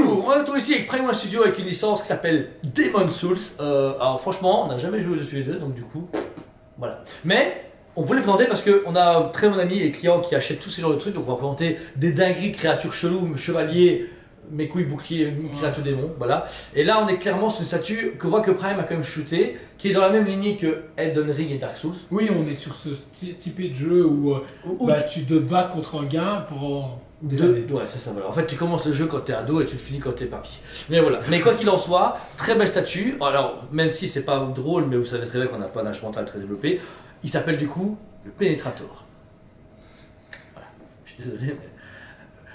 On a ici avec Prime One Studio avec une licence qui s'appelle Demon's Souls. Alors franchement, on n'a jamais joué dessus les deux, donc du coup, voilà. Mais on voulait présenter parce qu'on a un très bon ami et client qui achète tous ces genres de trucs, donc on va présenter des dingueries de créatures cheloues, chevaliers, mes couilles, boucliers, créatures démons, voilà. Et là, on est clairement sur une statue que voit que Prime a quand même shooté, qui est dans la même lignée que Elden Ring et Dark Souls. Oui, on est sur ce type de jeu où tu te bats contre un gars pour des années. Ouais, c'est ça, voilà. En fait, tu commences le jeu quand t'es ado et tu le finis quand t'es papy. Mais voilà. Mais quoi qu'il en soit, très belle statue. Alors, même si c'est pas drôle, mais vous savez très bien qu'on n'a pas un âge mental très développé, il s'appelle du coup le Pénétrator. Voilà. Je suis désolé, mais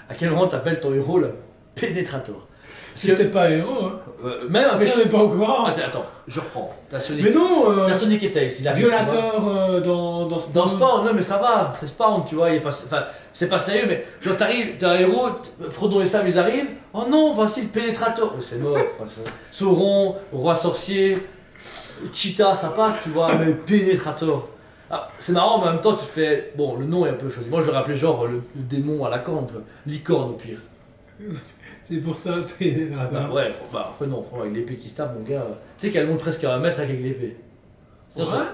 à quel moment t'appelles ton héros le Pénétrator? C'est peut-être pas un héros, hein. Même un mais je n'est pas au courant. Attends, je reprends. T'as Sonic. Mais non, t'as Sonic et Tails. Il a Violateur dans Spawn. Dans Spawn, non mais ça va, c'est Spawn, tu vois, il est pas, enfin, c'est pas sérieux, mais genre t'arrives, t'es un héros, Frodon et Sam ils arrivent, oh non, voici le Pénétrator. C'est mort, franchement. Sauron, Roi Sorcier, Cheetah, ça passe, tu vois, mais Pénétrator. Ah, c'est marrant, mais en même temps tu fais, bon, le nom est un peu choisi. Moi je le rappelais genre le démon à la corne, licorne au pire. C'est pour ça, Pénétrator. Bah ouais, après non, avec l'épée qui se tape, mon gars, tu sais qu'elle monte presque à 1 mètre avec l'épée. C'est vrai?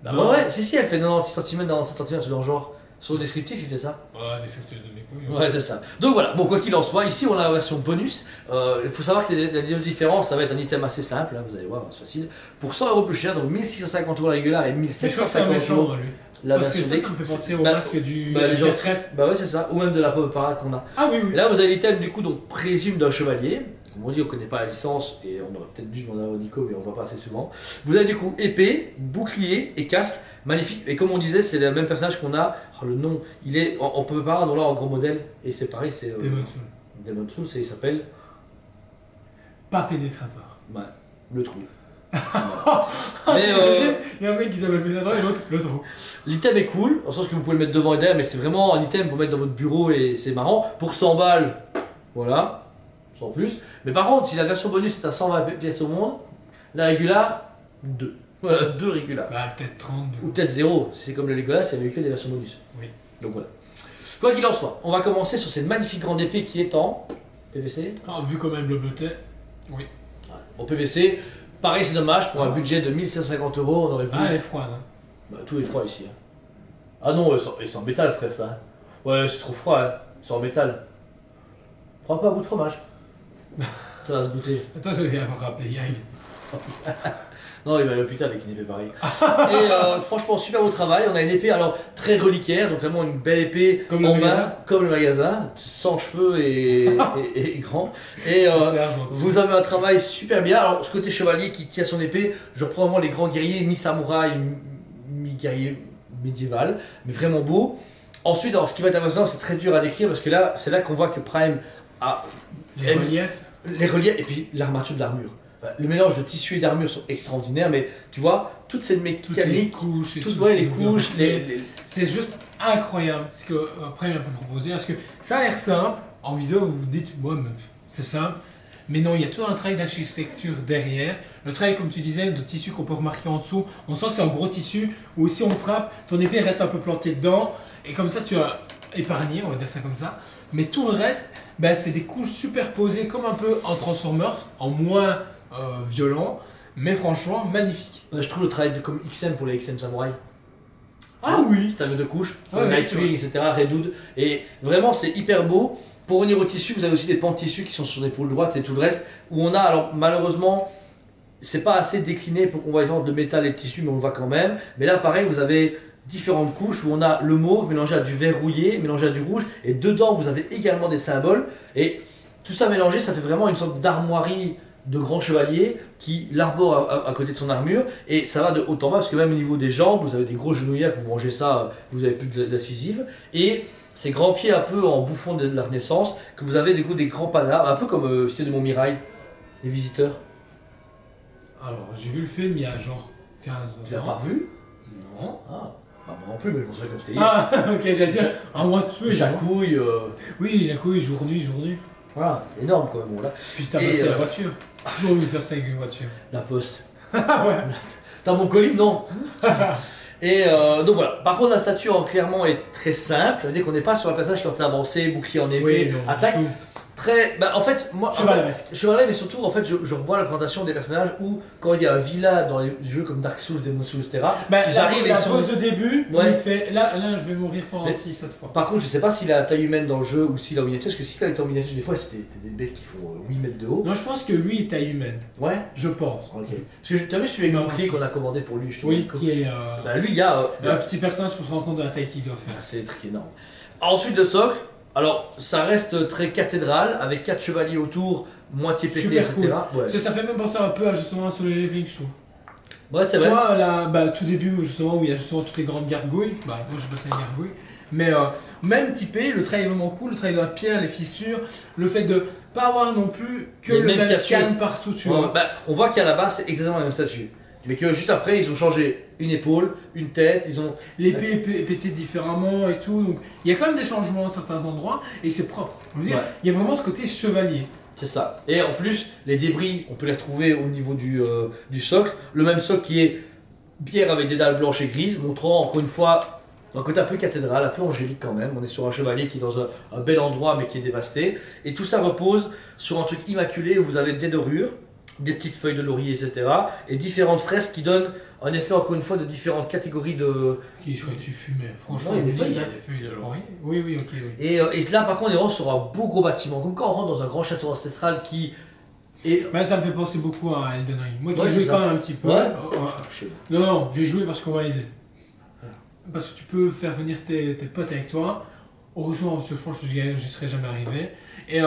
Bah ouais, si, elle fait 90 cm, 97 cm, c'est dans le genre. Sur le descriptif, il fait ça. Ouais, descriptif de mes couilles. Ouais, c'est ça. Donc voilà, bon, quoi qu'il en soit, ici on a la version bonus. Il faut savoir que la différence, ça va être un item assez simple, hein, vous allez voir, c'est facile. Pour 100 € plus cher, donc 1650 € la régulière et 1750 € la parce version que ça me fait penser au masque du trèfle. Bah ouais, c'est ça, ou même de la pop parade qu'on a. Ah oui, oui. Et là, vous avez l'item du coup, donc présume d'un chevalier. Comme on dit, on ne connaît pas la licence et on aurait peut-être dû demander à Nico, mais on ne voit pas assez souvent. Vous avez du coup épée, bouclier et casque, magnifique. Et comme on disait, c'est le même personnage qu'on a. Oh, le nom, il est, on peut pas dans là en gros modèle. Et c'est pareil, c'est Demon's Souls. Demon's Souls, et il s'appelle pas Pénétrator. Ouais, le trou. Mais il y a un mec qui s'appelle Pénétrator et l'autre le trou. L'item est cool, en sens que vous pouvez le mettre devant et derrière, mais c'est vraiment un item pour mettre dans votre bureau et c'est marrant. Pour 100 balles, voilà. Sans plus. Mais par contre, si la version bonus est à 120 pièces au monde, la régulière, 2. Voilà, 2 régulières. Bah, peut-être 30. Ou peut-être 0. C'est comme le Legolas, il n'y avait que des versions bonus. Oui. Donc voilà. Quoi qu'il en soit, on va commencer sur cette magnifique grande épée qui est en PVC. Ah, vu quand même le bleuté, oui. Voilà. En PVC, pareil, c'est dommage, pour un budget de 1750 €, on aurait vu. Ah, elle est froide. Hein. Bah, tout est froid ici. Hein. Ah non, c'est en métal, frère, ça. Ouais, c'est trop froid, hein. C'est en métal. Prends pas un bout de fromage. Ça va se goûter. Attends, je vais avoir rappelé Yang. Non, il va à l'hôpital avec une épée pareille. Et franchement, super beau travail. On a une épée alors très reliquaire, donc vraiment une belle épée comme en le main, magasin. comme le magasin, sans cheveux et grand. Et vous avez un travail super bien. Alors, ce côté chevalier qui tient son épée, je reprends vraiment les grands guerriers, mi-samouraï, mi-guerrier médiéval, mais vraiment beau. Ensuite, alors, ce qui va être intéressant, c'est très dur à décrire parce que là, c'est là qu'on voit que Prime a les reliefs. Les reliefs et puis l'armature de l'armure. Le mélange de tissu et d'armure sont extraordinaires, mais tu vois, toute cette mécanique, toutes les couches, et toutes les couches, c'est juste incroyable ce que Prime a proposé. Parce que ça a l'air simple, en vidéo vous vous dites, ouais, c'est simple, mais non, il y a tout un travail d'architecture derrière. Le travail, comme tu disais, de tissu qu'on peut remarquer en dessous, on sent que c'est un gros tissu, où si on frappe, ton épée reste un peu plantée dedans, et comme ça tu as épargné, on va dire ça comme ça. Mais tout le reste, ben, c'est des couches superposées comme un peu en Transformers, en moins violent, mais franchement magnifique. Je trouve le travail comme XM pour les XM Samurai. Ah oui, c'est un de couches, ouais, Nightwing, etc., Redwood, et vraiment c'est hyper beau. Pour revenir au tissu, vous avez aussi des pans de tissu qui sont sur l'épaule droite et tout le reste, où on a, alors malheureusement, c'est pas assez décliné pour qu'on voit les de métal et de tissu, mais on le voit quand même. Mais là, pareil, vous avez différentes couches où on a le mauve mélangé à du vert rouillé, mélangé à du rouge, et dedans vous avez également des symboles, et tout ça mélangé, ça fait vraiment une sorte d'armoirie de grand chevalier qui l'arbore à côté de son armure, et ça va de haut en bas, parce que même au niveau des jambes, vous avez des gros genouillères, quand vous rangez ça, vous avez plus d'incisives, et ces grands pieds un peu en bouffon de la Renaissance, que vous avez du coup des grands panards, un peu comme style de Montmirail, les visiteurs. Alors, j'ai vu le film il y a genre 15 ans. Tu l'as pas vu? Non. Ah, moi non plus, mais je pense que comme c'était hier. Ah, ok, j'allais dire, un mois de tuer. Jacouille. Oui, Jacouille, jour-nuit, jour-nuit. Voilà, énorme quand même, bon, là. Puis t'as passé la voiture. Toujours voulu faire ça avec une voiture. La poste. Ouais. T'as mon colis? Non. Et donc voilà. Par contre, la statue clairement est très simple. Ça veut dire qu'on n'est pas sur un passage qui est en train d'avancer, bouclier en épée, oui, non, attaque. Très. Bah, en fait, moi. Chevaleresque. Chevaleresque, mais surtout, en fait, je revois la présentation des personnages où, quand il y a un villa dans les jeux comme Dark Souls, Demon Souls, etc., Bah, ils arrivent et la ils sont. pause de début, Ouais. il te fait là, je vais mourir pendant Mais- 6-7 fois. Par contre, je sais pas s'il a la taille humaine dans le jeu ou s'il a en miniature, parce que s'il a été en miniature, des fois, c'était des bêtes qui font 8 mètres de haut. Non, je pense que lui est taille humaine. Ouais. Je pense. Ok. Parce que t'as vu celui avec Non, le bouclier c'est- qu'on a commandé pour lui, je te Oui, dis. qui est Bah, lui, il y a. un petit personnage pour se rendre compte de la taille qu'il doit faire. C'est des trucs énormes. Ensuite, le socle. Alors, ça reste très cathédrale, avec 4 chevaliers autour, moitié pété, Super etc. cool. Ouais, Parce que ça fait même penser un peu à justement sur les living, je trouve. ouais c'est Tu vrai. vois, là, tout début, justement, où il y a justement toutes les grandes gargouilles. Bah, moi, j'ai passé une gargouille. Mais même typé, le trait est vraiment cool. Le trait de la pierre, les fissures, le fait de pas avoir non plus que Les le mêmes même cassures. scan partout, tu Ouais, vois. bah, on voit qu'à la base, c'est exactement la même statue. Mais que juste après, ils ont changé une épaule, une tête, ils ont. L'épée est pétée différemment et tout. Donc, il y a quand même des changements à certains endroits et c'est propre. Je veux dire, Ouais. il y a vraiment ce côté chevalier. C'est ça. Et en plus, les débris, on peut les retrouver au niveau du socle. Le même socle qui est pierre avec des dalles blanches et grises, montrant encore une fois un côté un peu cathédrale, un peu angélique quand même. On est sur un chevalier qui est dans un bel endroit mais qui est dévasté. Et tout ça repose sur un truc immaculé où vous avez des dorures, des petites feuilles de laurier, etc. Et différentes fresques qui donnent un effet encore une fois de différentes catégories de. Qui, je crois que tu fumais. Franchement, Non, il y a des feuilles, il y a hein. des feuilles de laurier. Oui, oui, ok. Oui. Et là par contre on est vraiment sur un beau gros bâtiment. Comme quand on rentre dans un grand château ancestral qui est. Bah, ça me fait penser beaucoup à Elden Ring. Moi qui Ouais, joue c'est quand ça. même un petit peu. Ouais. Ouais. Non, non, j'ai joué parce qu'on m'a aidé. Parce que tu peux faire venir tes potes avec toi. Heureusement, parce que je pense que j'y serais jamais arrivé. Et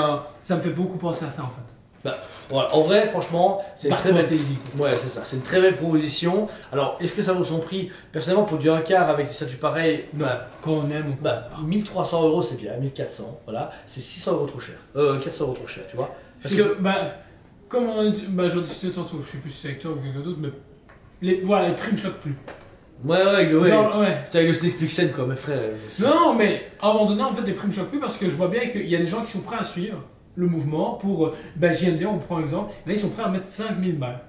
ça me fait beaucoup penser à ça en fait. Voilà. En vrai franchement c'est une Dark très belle. Fantasy. Ouais c'est ça, c'est une très belle proposition. Alors est-ce que ça vaut son prix? Personnellement pour du 1 quart avec des statues pareilles, Non, quand on aime ou quand bah, 1300 euros c'est bien, 1400, voilà, c'est 600 euros trop cher. 400 euros trop cher, tu vois. Parce que. bah, comme on a dit, bah, j'en discutais tantôt, je sais plus si c'est avec toi ou quelqu'un d'autre, mais voilà, les prix me choquent plus. Ouais, ouais. Ouais. Putain, avec le Snake Pixel quoi, mes frères. Non, mais à un moment donné, en fait, les prix me choquent plus parce que je vois bien qu'il y a des gens qui sont prêts à suivre le mouvement pour. Bah, JND, on prend un exemple, là, ils sont prêts à mettre 5000 balles.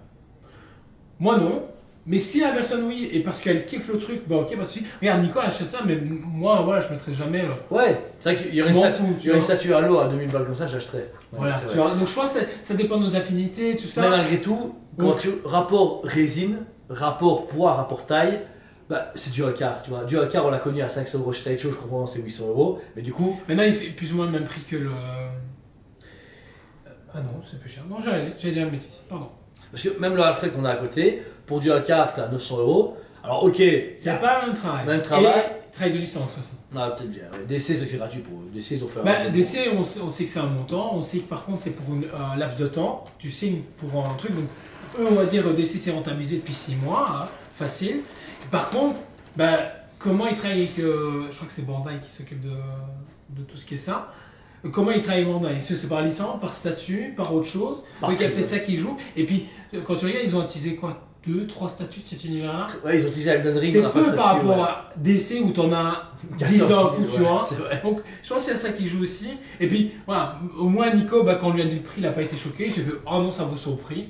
Moi, non. Mais si la personne, oui, et parce qu'elle kiffe le truc, bah ok, pas de soucis. Regarde, Nico achète ça, mais moi, voilà, je mettrai jamais. Ouais, c'est vrai qu'il y aurait Je une m'en statue, fous, il y aurait une tu vois. statue à l'eau à 2000 balles comme ça, j'achèterais. Ouais, Voilà, c'est tu vrai. vois. Donc je pense que ça dépend de nos affinités, tout ça. Mais malgré tout, quand Donc- tu rapport résine, rapport poids, rapport taille, bah, c'est du 1 quart, tu vois. Du 1 quart, on l'a connu à 500 euros chez Sideshow, je comprends, c'est 800 euros. Mais du coup, Maintenant, il fait plus ou moins le même prix que le. Ah non, c'est plus cher. Non, j'ai dit un bêtise, pardon. parce que même le Alfred qu'on a à côté, pour du 1 quart, t'as 900 euros. Alors, ok, C'est pas le même travail. Même travail. Et travail de licence aussi. non, peut-être bien. Ouais. DC, c'est que c'est gratuit pour eux. DC, ils ont fait Bah, DC, on sait que c'est un montant, on sait que par contre c'est pour un laps de temps, tu signes pour un truc, donc eux on va dire DC c'est rentabilisé depuis 6 mois, hein, facile. Par contre, bah, comment ils travaillent avec, je crois que c'est Bandai qui s'occupe de tout ce qui est ça, comment ils travaillent avec Bandai? Est-ce que c'est par licence, par statut, par autre chose? Par Donc il y a truc, peut-être ça qui joue, et puis quand tu regardes ils ont utilisé quoi? 2-3 statuts de cet univers-là? Ouais, ils ont utilisé Elden Ring, C'est on a pas peu de par statut, rapport ouais. à DC où t'en as 10 d'un coup, tu Ouais, vois. c'est vrai. Donc je pense qu'il y a ça qui joue aussi. Et puis voilà, au moins Nico, bah, quand on lui a dit le prix, il n'a pas été choqué. J'ai fait oh non, ça vaut son prix.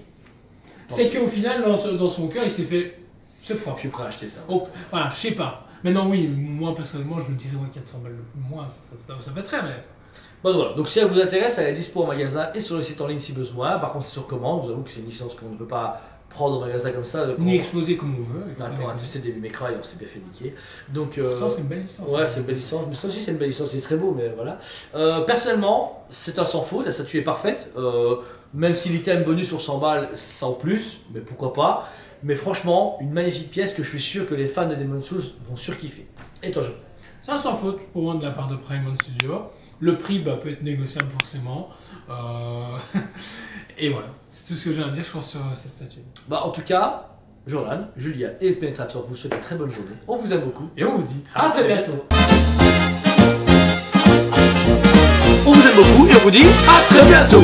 C'est qu'au final, dans son cœur, il s'est fait c'est Je propre. suis prêt à acheter ça. Donc voilà, je sais pas. Maintenant, oui, moi personnellement, je me dirais ouais, 400 balles moins, ça fait très, mais. Bon, voilà. Donc si elle vous intéresse, elle est dispo en magasin et sur le site en ligne si besoin. Par contre, c'est sur commande. Je vous avoue que c'est une licence qu'on ne peut pas prendre au magasin comme ça. Ni exploser comme on veut. il faut Attends, pas un tester des May-Cry, on s'est bien fait niquer. Donc, Pourtant, c'est une belle licence. ouais, c'est une belle licence. Mais ça aussi, c'est une belle licence. C'est très beau, mais voilà. Personnellement, c'est un sans faute. La statue est parfaite. Même si l'item bonus pour 100 balles, c'est en plus, mais pourquoi pas. Mais franchement, une magnifique pièce que je suis sûr que les fans de Demon's Souls vont surkiffer. Et toi, Jean? C'est un sans faute pour moi de la part de Paramount Studio. Le prix bah, peut être négociable forcément. Et voilà, c'est tout ce que j'ai à dire, je pense, sur cette statue. Bah, en tout cas, Jordan, Julien et le pénétrateur vous souhaitent une très bonne journée. On vous aime beaucoup. Et on vous dit À à très très bientôt. On vous aime beaucoup et on vous dit à très bientôt.